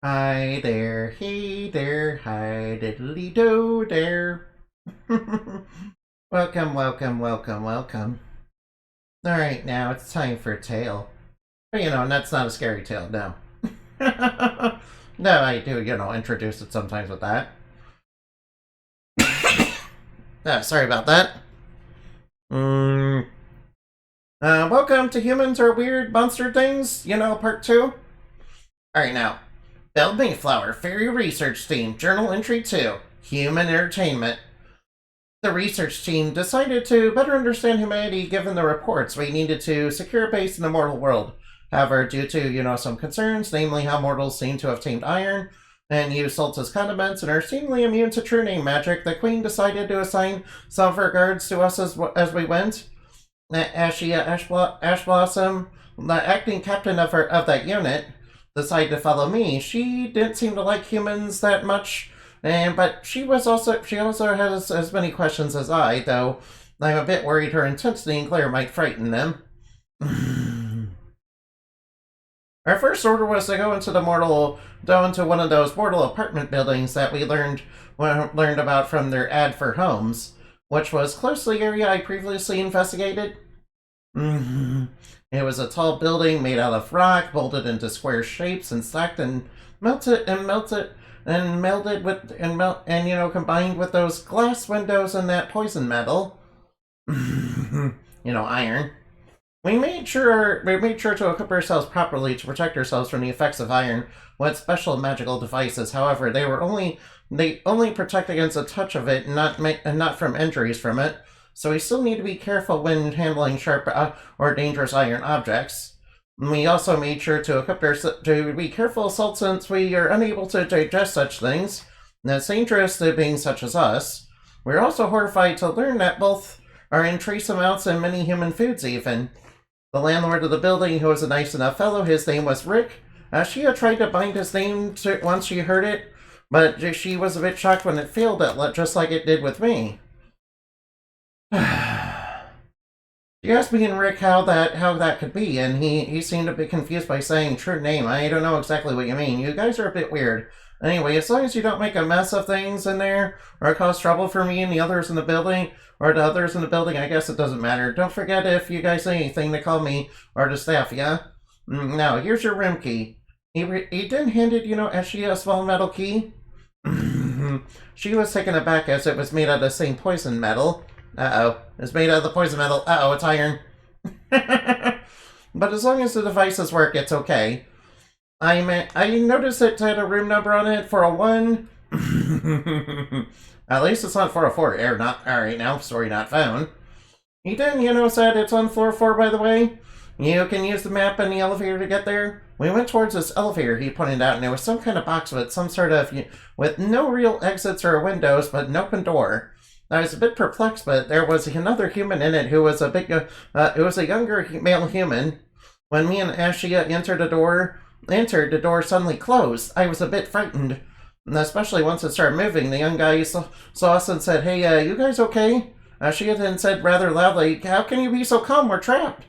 Hi there, hey there, hi diddly do there. Welcome, welcome, welcome, welcome. Alright, now it's time for a tale. But that's not a scary tale, no. No, I do, introduce it sometimes with that. Sorry about that. Mm, welcome to Humans Are Weird Monster Things, part two. Alright, now. Bell Mayflower, Fairy Research Team, Journal Entry 2, Human Entertainment. The research team decided to better understand humanity given the reports we needed to secure a base in the mortal world. However, due to, some concerns, namely how mortals seem to have tamed iron and used salts as condiments and are seemingly immune to true name magic, the Queen decided to assign some of her guards to us as we went. Ash Blossom, the acting captain of that unit, decided to follow me. She didn't seem to like humans that much, but she also has as many questions as I, though I'm a bit worried her intensity and glare might frighten them. Our first order was to go into one of those mortal apartment buildings that we learned about from their ad for homes, which was close to the area I previously investigated. It was a tall building made out of rock, molded into square shapes and stacked and melted and melded with combined with those glass windows and that poison metal. Iron. We made sure to equip ourselves properly to protect ourselves from the effects of iron with special magical devices. However, they only protect against a touch of it, and not from injuries from it. So we still need to be careful when handling sharp or dangerous iron objects. We also made sure to equip to be careful since we are unable to digest such things, and it's dangerous to beings such as us. We're also horrified to learn that both are in trace amounts in many human foods even. The landlord of the building, who was a nice enough fellow, his name was Rick. She had tried to bind his name once she heard it, but she was a bit shocked when it failed, just like it did with me. She asked me and Rick how that could be, and he seemed a bit confused by saying true name. I don't know exactly what you mean. You guys are a bit weird. Anyway, as long as you don't make a mess of things in there, or cause trouble for me and the others in the building, I guess it doesn't matter. Don't forget if you guys say anything to call me or the staff, yeah? Now, here's your room key. He then handed, Ashley a small metal key. She was taken aback as it was made out of the same poison metal. Uh-oh. It's made out of the poison metal. Uh-oh, it's iron. But as long as the devices work, it's okay. I noticed it had a room number on it for a 1. At least it's not 404. Alright now. Story not found. He then, said it's on 404, by the way. You can use the map and the elevator to get there. We went towards this elevator, he pointed out, and there was some kind of box with no real exits or windows, but an open door. I was a bit perplexed, but there was another human in it who was a younger male human. When me and Ashia entered, the door suddenly closed. I was a bit frightened, especially once it started moving. The young guy saw us and said, "Hey, you guys okay?" Ashia then said rather loudly, "How can you be so calm? We're trapped."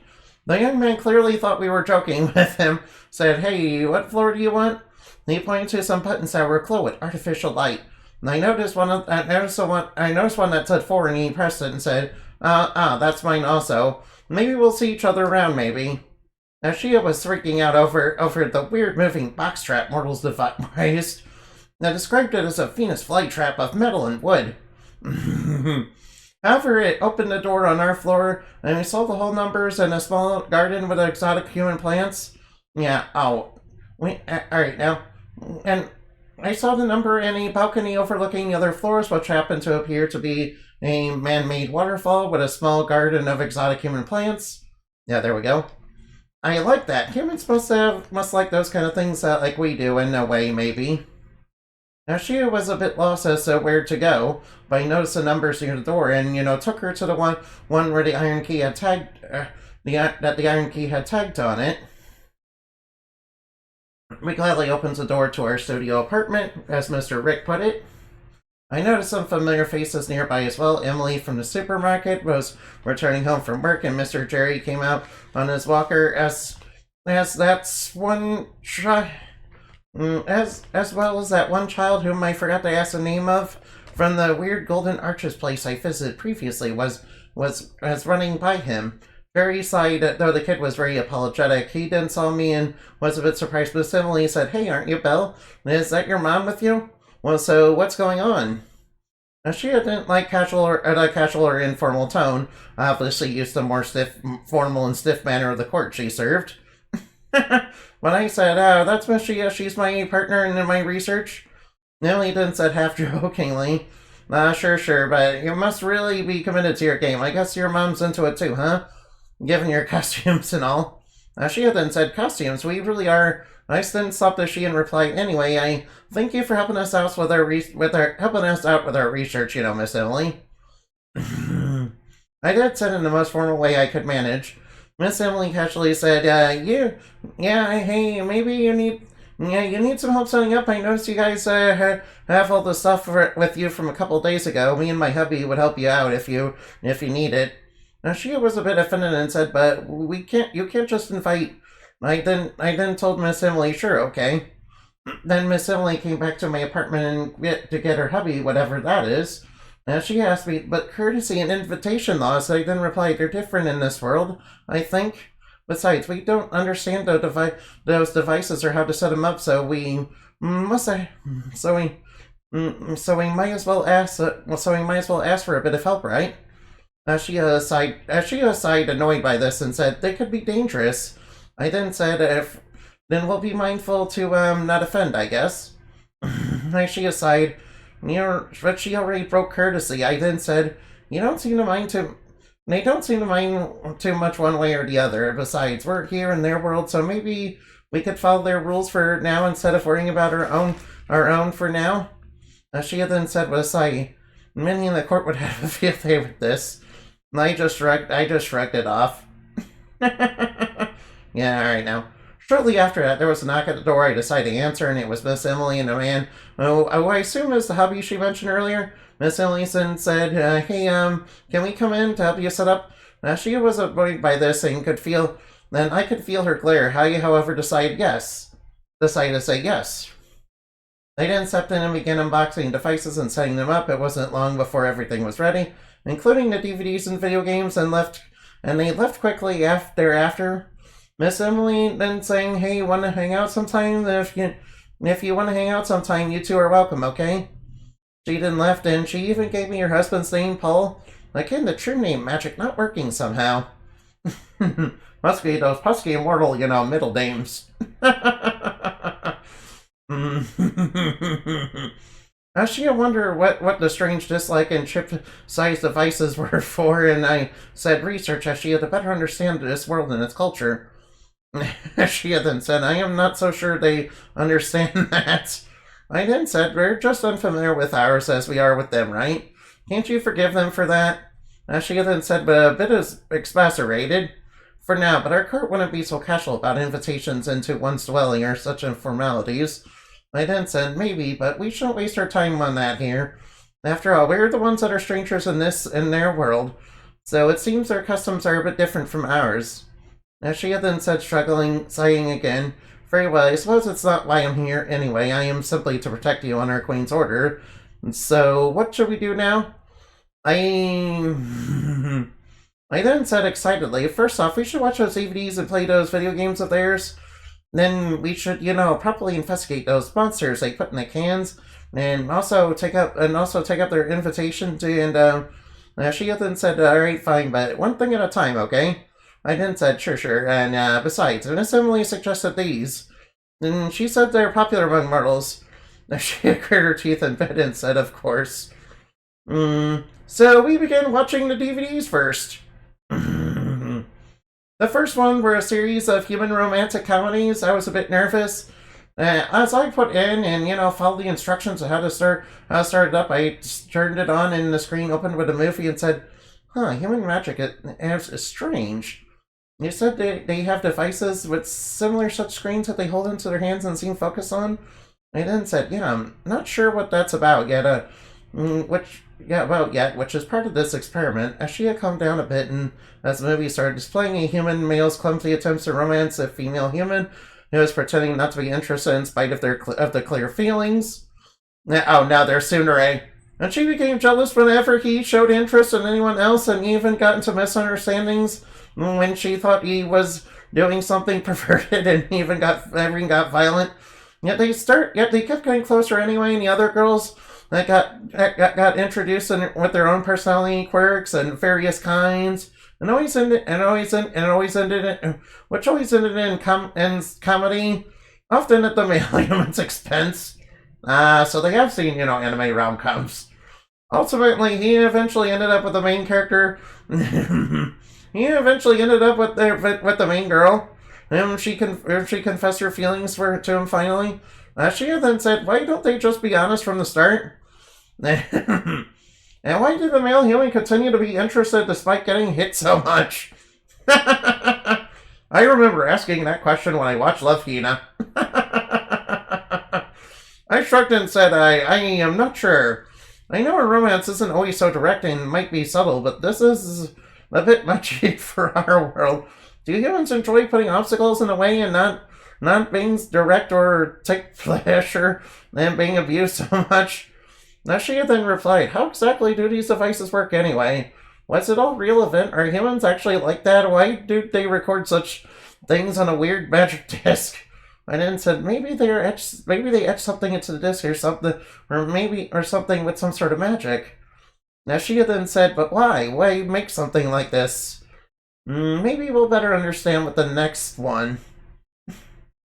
The young man clearly thought we were joking with him, said, "Hey, what floor do you want?" He pointed to some buttons that were aglow with artificial light. I noticed one that said 4, and he pressed it and said, that's mine also. Maybe we'll see each other around, maybe." Now, Shia was freaking out over the weird moving box trap mortals devised. I described it as a Venus flytrap of metal and wood. However, it opened the door on our floor, and we saw the whole numbers and a small garden with exotic human plants. Yeah, alright now. And I saw the number in a balcony overlooking the other floors, which happened to appear to be a man-made waterfall with a small garden of exotic human plants. Yeah, there we go. I like that. Humans must like those kind of things like we do in a way, maybe. Now, Shia was a bit lost as to where to go, but he noticed the numbers near the door and, took her to the one where the iron key had tagged, the iron key had tagged on it. We gladly opens the door to our studio apartment, as Mr. Rick put it. I noticed some familiar faces nearby as well. Emily from the supermarket was returning home from work, and Mr. Jerry came out on his walker as that's one As well as that one child whom I forgot to ask the name of from the weird Golden Arches place I visited previously was running by him. Very side, though the kid was very apologetic. He then saw me and was a bit surprised, but suddenly said, "Hey, aren't you Belle? Is that your mom with you? Well, so what's going on?" Now, she didn't like casual or informal tone, obviously used the more stiff, formal and stiff manner of the court she served. When I said, "Oh, that's Miss Shia, she's my partner in my research," Nellie then said half jokingly, sure, but you must really be committed to your game. I guess your mom's into it too, huh? Given your costumes and all." Shia then said, "Costumes? We really are." I then stopped as she and replied, "Anyway, I thank you for helping us out with our research, Miss Emily." I did said in the most formal way I could manage. Miss Emily casually said, hey, maybe you need some help setting up. I noticed you guys have all the stuff with you from a couple of days ago. Me and my hubby would help you out if you need it." Now, she was a bit offended and said, "But you can't just invite." I then told Miss Emily, "Sure, okay." Then Miss Emily came back to my apartment to get her hubby, whatever that is. Now, she asked me, "But courtesy and invitation laws," I then replied, "are different in this world, I think. Besides, we don't understand those devices or how to set them up, so we must so we might as well ask for a bit of help, right?" She sighed, annoyed by this, and said, "They could be dangerous." I then said, "Then we'll be mindful to not offend, I guess." She sighed, but she already broke courtesy. I then said, "You don't seem to mind too. They don't seem to mind too much one way or the other. Besides, we're here in their world, so maybe we could follow their rules for now instead of worrying about our own for now." She then said with a sigh, "Many in the court would have a field day with this." And I just shrugged it off. Yeah, alright now. Shortly after that, there was a knock at the door. I decided to answer, and it was Miss Emily and a man who I assume is the hubby she mentioned earlier. Miss Ellison said, "Hey, can we come in to help you set up?" Now, she was annoyed by this and I could feel her glare. I, however, decided to say yes. They then stepped in and began unboxing devices and setting them up. It wasn't long before everything was ready, including the DVDs and video games, and they left quickly thereafter. Miss Emily then saying, "Hey, want to hang out sometime? If you want to hang out sometime, you two are welcome, okay?" She then left, and she even gave me her husband's name, Paul. Again, the true name magic not working somehow. Must be those pesky immortal, middle names. She wondered what the strange dislike and chip-sized devices were for, and I said research as she had to better understand this world and its culture. She then said, "I am not so sure they understand that." I then said, "We're just unfamiliar with ours as we are with them, right? Can't you forgive them for that?" She then said, "But a bit is exasperated for now, but our court wouldn't be so casual about invitations into one's dwelling or such informalities." I then said, "Maybe, but we shouldn't waste our time on that here. After all, we're the ones that are strangers in their world, so it seems their customs are a bit different from ours." She then said, sighing again, "Very well, I suppose it's not why I'm here anyway. I am simply to protect you on our queen's order. So, what should we do now?" I then said excitedly, "First off, we should watch those DVDs and play those video games of theirs. Then we should, properly investigate those monsters they put in the cans, and also take up their invitation to." And she then said, "All right, fine, but one thing at a time, okay?" I then said, Sure, and besides, Miss Emily suggested these. And she said they're popular among mortals." She gritted her teeth in bed and said, "Of course." So we began watching the DVDs first. The first one were a series of human romantic comedies. I was a bit nervous. As I put in and, followed the instructions on how to start it up, I turned it on and the screen opened with a movie and said, human magic is strange. You said they have devices with similar such screens that they hold into their hands and seem focused on? I then said, I'm not sure what that's about yet, which is part of this experiment. As she had calmed down a bit and as the movie started displaying a human male's clumsy attempts to romance a female human, who was pretending not to be interested in spite of the clear feelings. Now there's Tsundere. And she became jealous whenever he showed interest in anyone else, and even got into misunderstandings when she thought he was doing something perverted, and even got violent. Yet they kept getting closer anyway, and the other girls that got introduced with their own personality quirks and various kinds, which always ended in comedy, often at the male human's expense. So they have seen, anime rom-coms. Ultimately, he eventually ended up with the main character. He eventually ended up with the main girl. And she confessed her feelings to him finally. She then said, "Why don't they just be honest from the start?" And why did the male human continue to be interested despite getting hit so much? I remember asking that question when I watched Love Hina. I shrugged and said, I am not sure. I know a romance isn't always so direct and might be subtle, but this is a bit much for our world. Do humans enjoy putting obstacles in the way and not being direct or take pleasure in being abused so much? She then replied, "How exactly do these devices work anyway? Was it all real event? Are humans actually like that? Why do they record such things on a weird magic disc?" I then said, maybe they etched something into the disc or something, or something with some sort of magic. She then said, "But why? Why make something like this? Maybe we'll better understand with the next one."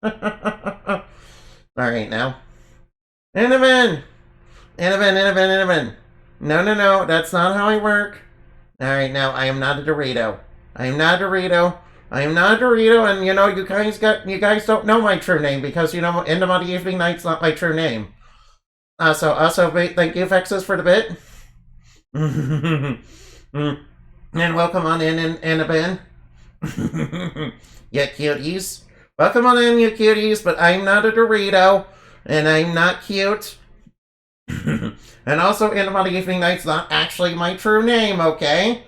Alright now. Inaman! No, that's not how I work. Alright now, I am not a Dorito, and you guys don't know my true name because Indumati Evening Night's not my true name. Also, thank you, Vexus, for the bit. And welcome on in Anaban. You cuties. Welcome on in, you cuties, but I'm not a Dorito, and I'm not cute. And also, Indumati Evening Night's not actually my true name, okay?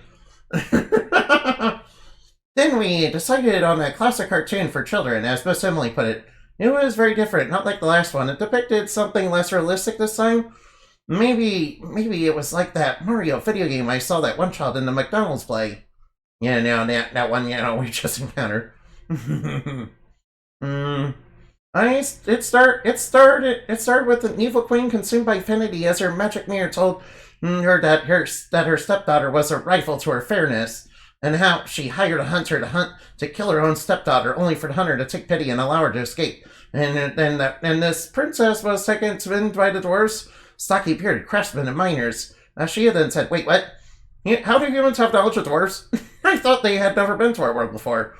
Then we decided on a classic cartoon for children, as Miss Emily put it. It was very different, not like the last one. It depicted something less realistic this time. Maybe it was like that Mario video game I saw that one child in the McDonald's play. That one, we just encountered. It started with an evil queen consumed by affinity as her magic mirror told her that her stepdaughter was a rival to her fairness, and how she hired a hunter to kill her own stepdaughter, only for the hunter to take pity and allow her to escape. And this princess was taken by the dwarves, stocky-bearded craftsmen and miners. She then said, "Wait, what? How do humans have knowledge of dwarves?" I thought they had never been to our world before.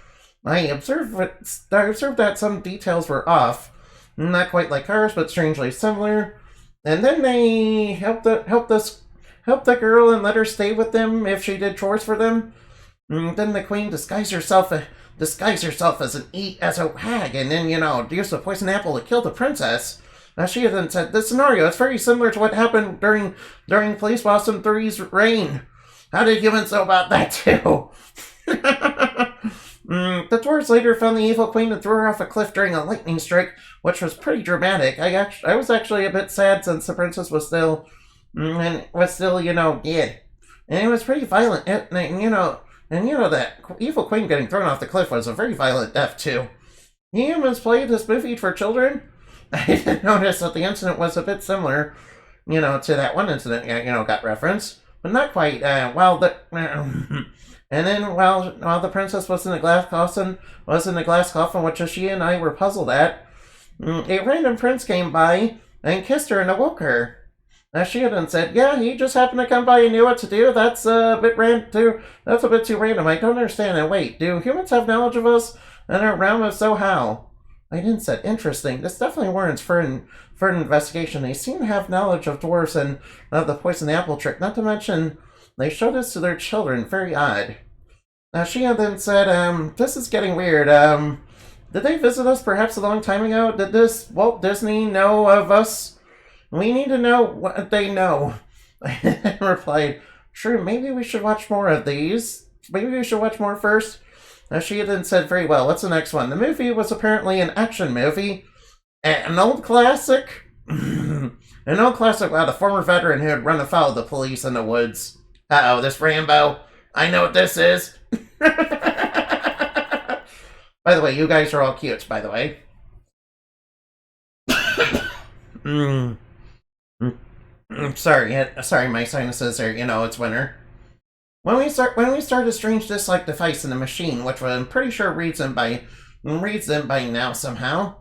I observed that some details were off, not quite like ours, but strangely similar. And then they helped the girl and let her stay with them if she did chores for them. Then the queen disguised herself as a hag, and then used a poison apple to kill the princess. She then said, "This scenario is very similar to what happened during Police Blossom 3's reign. How did humans know about that too?" The dwarves later found the evil queen and threw her off a cliff during a lightning strike, which was pretty dramatic. I was actually a bit sad since the princess was still dead, and it was pretty violent. That evil queen getting thrown off the cliff was a very violent death too. Humans played this movie for children. I did notice that the incident was a bit similar, to that one incident, got referenced, but not quite. While the princess was in a glass coffin, which she and I were puzzled at, a random prince came by and kissed her and awoke her. She then said, "Yeah, he just happened to come by and knew what to do. That's a bit too random. I don't understand. And wait, do humans have knowledge of us and our realm? If so, how?" I then said, "Interesting. This definitely warrants further investigation. They seem to have knowledge of dwarves and of the poison apple trick. Not to mention, they showed this to their children. Very odd." She then said, "This is getting weird. Did they visit us perhaps a long time ago? Did this Walt Disney know of us? We need to know what they know." I replied, "Sure, maybe we should watch more of these. Maybe we should watch more first." Now, she then said, very well, what's the next one? The movie was apparently an action movie. An old classic. An old classic about a former veteran who had run afoul of the police in the woods. Uh-oh, this Rambo. I know what this is. By the way, you guys are all cute, by the way. Sorry, my sinuses are, it's winter. When we start a strange dislike device in the machine, which I'm pretty sure reads them by now somehow.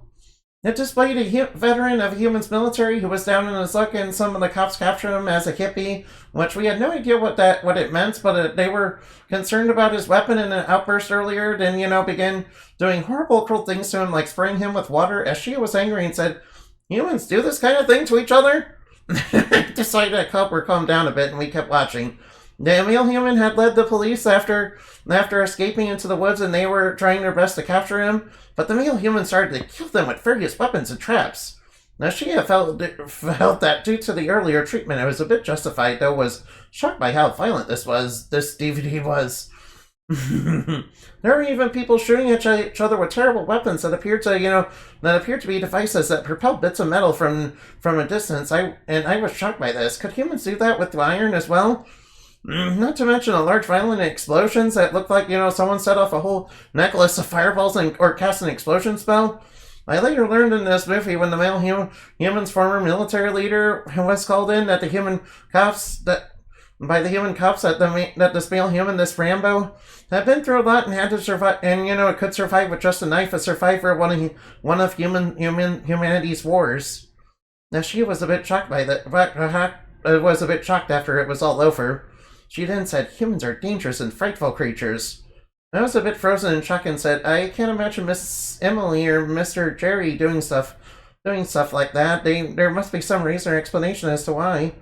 It displayed a veteran of a human's military who was down in his luck, and some of the cops captured him as a hippie, which we had no idea what it meant, but they were concerned about his weapon in an outburst earlier, then, began doing horrible, cruel things to him, like spraying him with water, as she was angry and said, humans do this kind of thing to each other? Decided to help her calm down a bit, and we kept watching. The male human had led the police after escaping into the woods, and they were trying their best to capture him, but the male human started to kill them with various weapons and traps. Now, she had felt that due to the earlier treatment, it was a bit justified, though was shocked by how violent this DVD was. There were even people shooting at each other with terrible weapons that appeared to be devices that propelled bits of metal from a distance. I was shocked by this. Could humans do that with iron as well? Not to mention a large violent explosions that looked like, someone set off a whole necklace of fireballs or cast an explosion spell. I later learned in this movie when the male human's former military leader was called in that the human cops that this male human, this Rambo, had been through a lot and had to survive, and it could survive with just a knife, a survivor of one of humanity's wars. Now she was a bit shocked by that. Was a bit shocked after it was all over. She then said, humans are dangerous and frightful creatures. I was a bit frozen in shock and said, I can't imagine Miss Emily or Mr. Jerry doing stuff like that. There must be some reason or explanation as to why.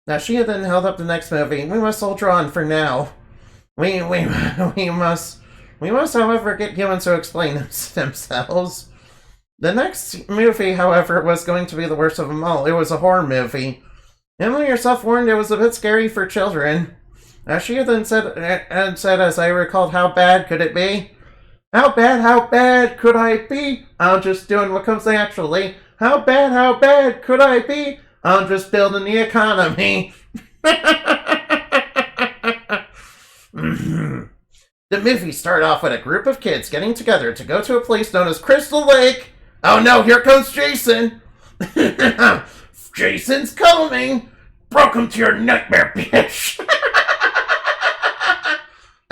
Now she then held up the next movie. We must soldier on for now. We must, however, get humans to explain themselves. The next movie, however, was going to be the worst of them all. It was a horror movie. Emily herself warned it was a bit scary for children. She then said, as I recalled, how bad could it be? How bad could I be? I'm just doing what comes naturally. How bad could I be? I'm just building the economy. The movie started off with a group of kids getting together to go to a place known as Crystal Lake. Oh no, here comes Jason. Jason's coming! Welcome to your nightmare, bitch!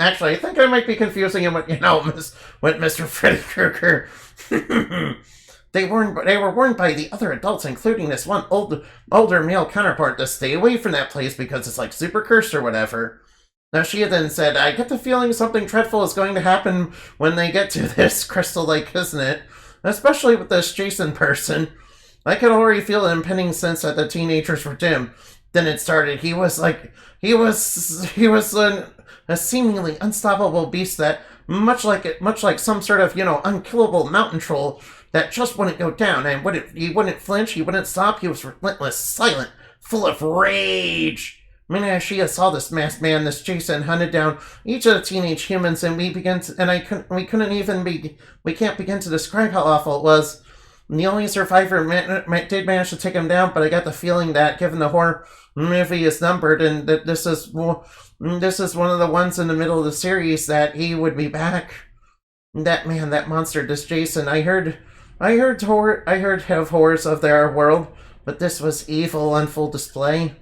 Actually, I think I might be confusing him with, with Mr. Freddy Krueger. They were warned by the other adults, including this one older male counterpart, to stay away from that place because it's like super cursed or whatever. Now she then said, I get the feeling something dreadful is going to happen when they get to this Crystal Lake, isn't it? Especially with this Jason person. I could already feel the impending sense that the teenagers were dim. Then it started. He was a seemingly unstoppable beast that, much like some sort of, unkillable mountain troll that just wouldn't go down, and he wouldn't flinch, he wouldn't stop, he was relentless, silent, full of rage. Minashia saw this masked man, this Jason, hunted down each of the teenage humans, and we can't begin to describe how awful it was. The only survivor did manage to take him down, but I got the feeling that, given the horror movie is numbered, and that this is one of the ones in the middle of the series, that he would be back. That monster, this Jason. I heard of horrors of their world, but this was evil on full display.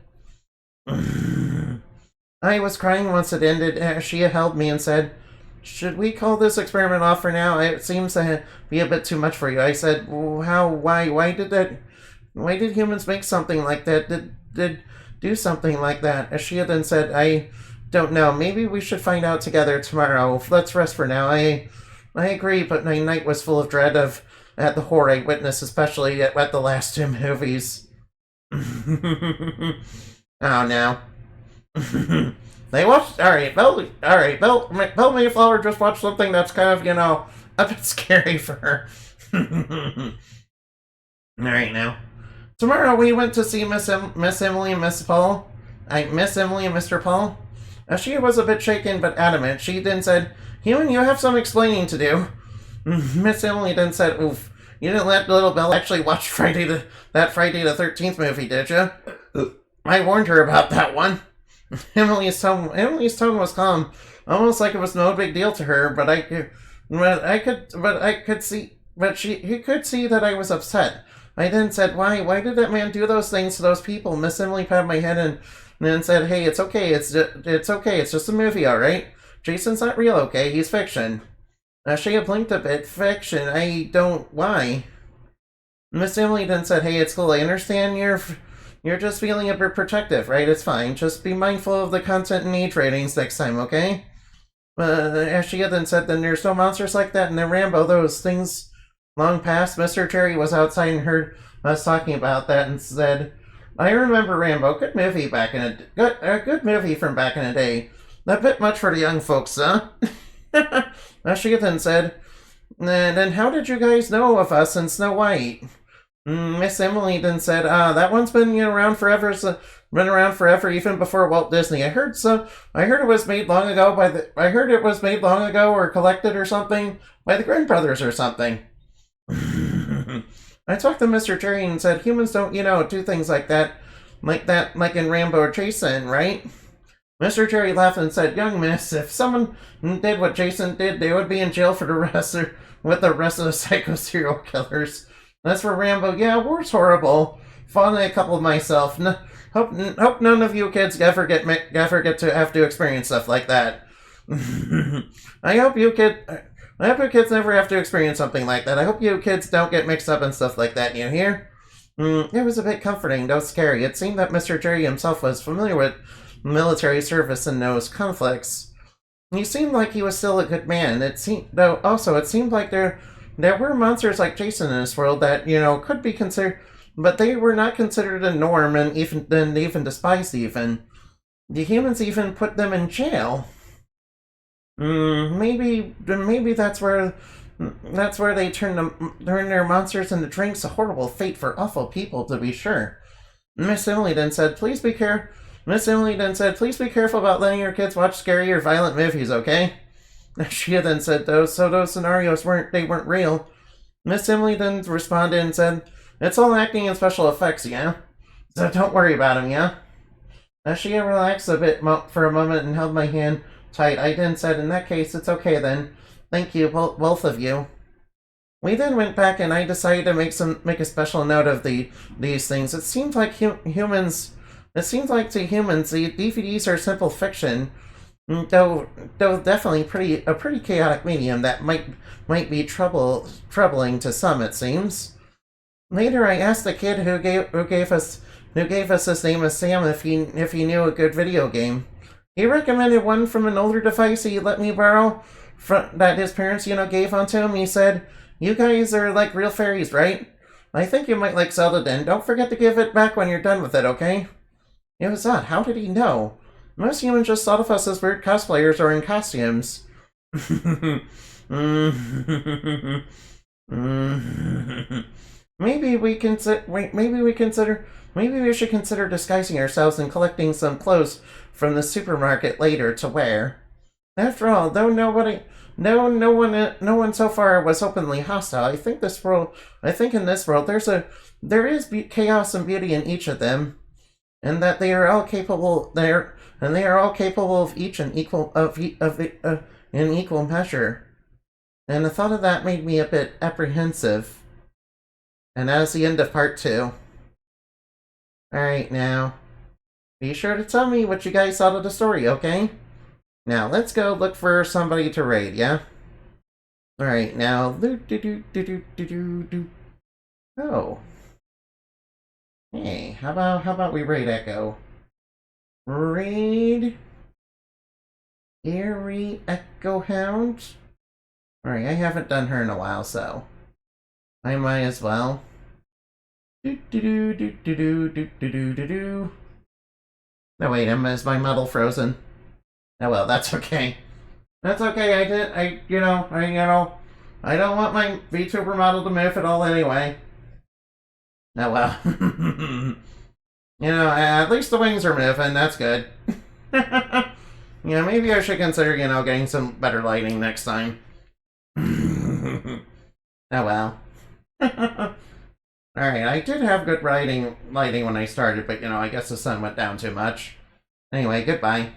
I was crying once it ended. She held me and said, should we call this experiment off for now? It seems to be a bit too much for you. I said, why did humans make something like that? Did do something like that? Ashia then said, I don't know. Maybe we should find out together tomorrow. Let's rest for now. I agree, but my night was full of dread at the horror I witnessed, especially at the last two movies. Oh no. They watched. Belle Mayflower just watched something that's kind of, a bit scary for her. Alright, now. Tomorrow we went to see Miss Emily and Mr. Paul. She was a bit shaken but adamant. She then said, Human, you have some explaining to do. Miss Emily then said, Oof, you didn't let little Belle actually watch that Friday the 13th movie, did you? I warned her about that one. Emily's tone was calm, almost like it was no big deal to her, but he could see that I was upset. I then said, Why did that man do those things to those people? Miss Emily patted my head and then said, Hey, it's okay, it's okay, it's just a movie, alright? Jason's not real, okay? He's fiction. She had blinked a bit. Fiction, I don't, why? Miss Emily then said, Hey, it's cool, I understand you're just feeling a bit protective, right? It's fine. Just be mindful of the content and age ratings next time, okay? As she then said, then there's no monsters like that in the Rambo. Those things long past. Mr. Cherry was outside and heard us talking about that and said, I remember Rambo. Good movie a good movie from back in the day. A bit much for the young folks, huh? As she then said, then how did you guys know of us and Snow White? Miss Emily then said, that one's been around forever. Been around forever, even before Walt Disney. I heard it was made long ago or collected or something by the Grimm brothers or something. I talked to Mr. Cherry and said, humans don't, do things like in Rambo or Jason, right? Mr. Cherry laughed and said, Young miss, if someone did what Jason did, they would be in jail with the rest of the psycho serial killers. As for Rambo, yeah, war's horrible. Fought a couple myself. Hope none of you kids ever get to have to experience stuff like that. I hope you kids never have to experience something like that. I hope you kids don't get mixed up in stuff like that, you hear? It was a bit comforting, though scary. It seemed that Mr. Jerry himself was familiar with military service and knows conflicts. He seemed like he was still a good man. It seemed like there were monsters like Jason in this world that, could be considered, but they were not considered a norm and even despised even. The humans even put them in jail. Maybe that's where they turn their monsters into drinks. A horrible fate for awful people, to be sure. Miss Emily then said, please be careful about letting your kids watch scary or violent movies, okay? She then said, those scenarios weren't real. Miss Emily then responded and said, it's all acting and special effects, yeah? So don't worry about them, yeah? As she relaxed a bit for a moment and held my hand tight, I then said, in that case, it's okay then. Thank you, both of you. We then went back and I decided to make a special note of these things. It seems like to humans, the DVDs are simple fiction, though definitely a pretty chaotic medium that might be troubling to some, it seems. Later, I asked the kid who gave us his name as Sam if he knew a good video game. He recommended one from an older device he let me borrow that his parents, gave onto him. He said, you guys are like real fairies, right? I think you might like Zelda then. Don't forget to give it back when you're done with it, okay? It was odd. How did he know? Most humans just thought of us as weird cosplayers or in costumes. Maybe we should consider disguising ourselves and collecting some clothes from the supermarket later to wear. After all, though no one so far was openly hostile. I think in this world there is chaos and beauty in each of them, and that they are all capable of each in equal measure. And the thought of that made me a bit apprehensive. And that is the end of part 2. Alright, now, be sure to tell me what you guys thought of the story, okay? Now, let's go look for somebody to raid, yeah? Alright, now, oh. Hey, how about we raid Echo? Raid Eerie Echo Hound? Alright, I haven't done her in a while, so I might as well. No, wait, is my model frozen? Oh well, that's okay. That's okay, I don't want my VTuber model to move at all anyway. Oh well. At least the wings are moving, that's good. Yeah, maybe I should consider, getting some better lighting next time. Oh well. Alright, I did have good lighting when I started, but, I guess the sun went down too much. Anyway, goodbye.